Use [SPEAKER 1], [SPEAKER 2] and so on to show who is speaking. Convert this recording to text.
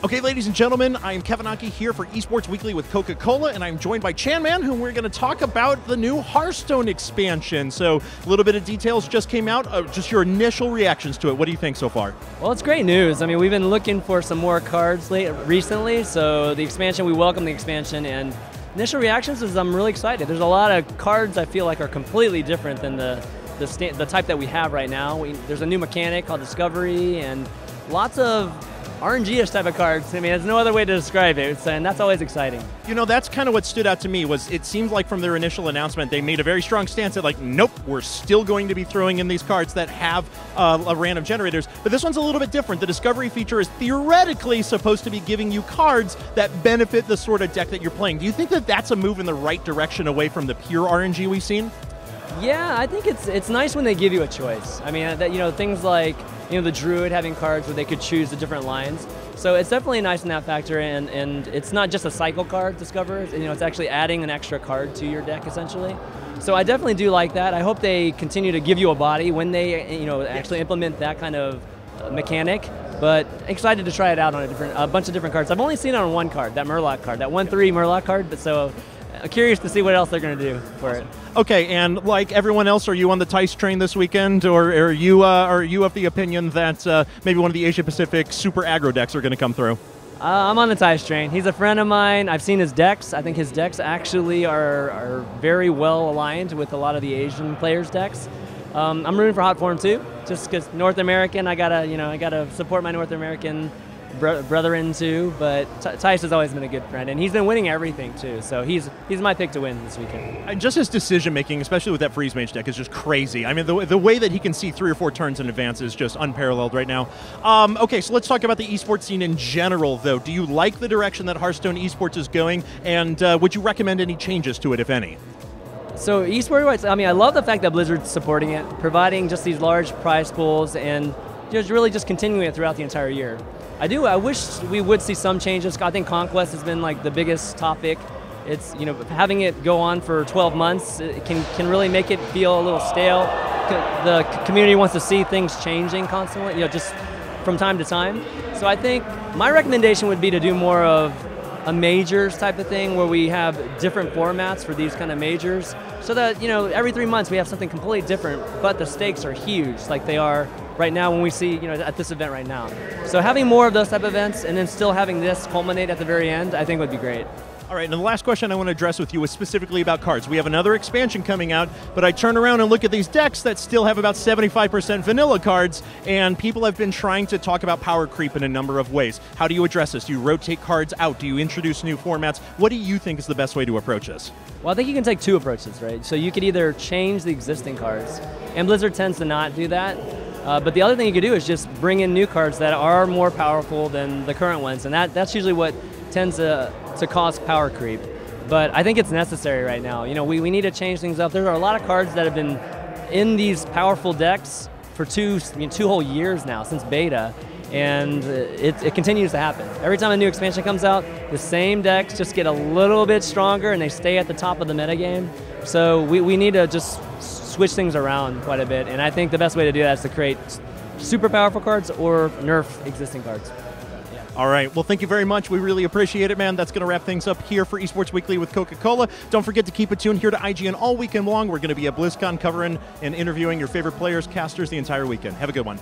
[SPEAKER 1] Okay, ladies and gentlemen, I am Kevin Aki here for Esports Weekly with Coca-Cola, and I'm joined by Chanman, whom we're going to talk about the new Hearthstone expansion. So, a little bit of details just came out. Just your initial reactions to it. What do you think so far?
[SPEAKER 2] Well, it's great news. I mean, we've been looking for some more cards recently, so the expansion, we welcome the expansion, and initial reactions is I'm really excited. There's a lot of cards I feel like are completely different than the type that we have right now. There's a new mechanic called Discovery, and lots of RNG-ish type of cards. I mean, there's no other way to describe it, and that's always exciting. You know,
[SPEAKER 1] that's kind of what stood out to me. Was it seemed like from their initial announcement, they made a very strong stance that like, nope, we're still going to be throwing in these cards that have random generators. But this one's a little bit different. The Discovery feature is theoretically supposed to be giving you cards that benefit the sort of deck that you're playing. Do you think that that's a move in the right direction away from the pure RNG we've seen?
[SPEAKER 2] Yeah, I think it's nice when they give you a choice. I mean, things like the Druid having cards where they could choose the different lines. So it's definitely nice in that factor, and it's not just a cycle card, Discover. It's actually adding an extra card to your deck, essentially. So I definitely do like that. I hope they continue to give you a body when they actually implement that kind of mechanic. But excited to try it out on a bunch of different cards. I've only seen it on one card, that Murloc card, that 1/3 Murloc card, but so curious to see what else they're going to do for it.
[SPEAKER 1] Okay, and like everyone else, are you on the Tice train this weekend, or are you of the opinion that maybe one of the Asia Pacific super aggro decks are going to come through?
[SPEAKER 2] I'm on the Tice train. He's a friend of mine. I've seen his decks. I think his decks actually are very well aligned with a lot of the Asian players' decks. I'm rooting for hot form too, just because North American. I gotta support my North American brethren too, but Tice has always been a good friend, and he's been winning everything too, so he's my pick to win this weekend.
[SPEAKER 1] Just his decision making, especially with that Freeze Mage deck, is just crazy. I mean, the way that he can see 3 or 4 turns in advance is just unparalleled right now. Okay, so let's talk about the esports scene in general, though. Do you like the direction that Hearthstone esports is going, and would you recommend any changes to it, if any?
[SPEAKER 2] So esports, I mean, I love the fact that Blizzard's supporting it, providing just these large prize pools, and really just continuing it throughout the entire year. I wish we would see some changes. I think Conquest has been like the biggest topic. It's, having it go on for 12 months it can really make it feel a little stale. The community wants to see things changing constantly, just from time to time. So I think my recommendation would be to do more of a majors type of thing where we have different formats for these kind of majors, so that every 3 months we have something completely different, but the stakes are huge like they are right now when we see at this event right now. So having more of those type of events and then still having this culminate at the very end, I think would be great.
[SPEAKER 1] All right, and the last question I want to address with you is specifically about cards. We have another expansion coming out, but I turn around and look at these decks that still have about 75% vanilla cards, and people have been trying to talk about power creep in a number of ways. How do you address this? Do you rotate cards out? Do you introduce new formats? What do you think is the best way to approach this?
[SPEAKER 2] Well, I think you can take 2 approaches, right? So you could either change the existing cards, and Blizzard tends to not do that. But the other thing you could do is just bring in new cards that are more powerful than the current ones, and that's usually what tends to cause power creep. But I think it's necessary right now. We need to change things up. There are a lot of cards that have been in these powerful decks for 2 whole years now, since beta, and it continues to happen. Every time a new expansion comes out, the same decks just get a little bit stronger and they stay at the top of the metagame. So we need to just switch things around quite a bit, and I think the best way to do that is to create super powerful cards or nerf existing cards. Yeah.
[SPEAKER 1] All right, well, thank you very much. We really appreciate it, man. That's going to wrap things up here for Esports Weekly with Coca-Cola. Don't forget to keep it tuned here to IGN all weekend long. We're going to be at BlizzCon covering and interviewing your favorite players, casters the entire weekend. Have a good one.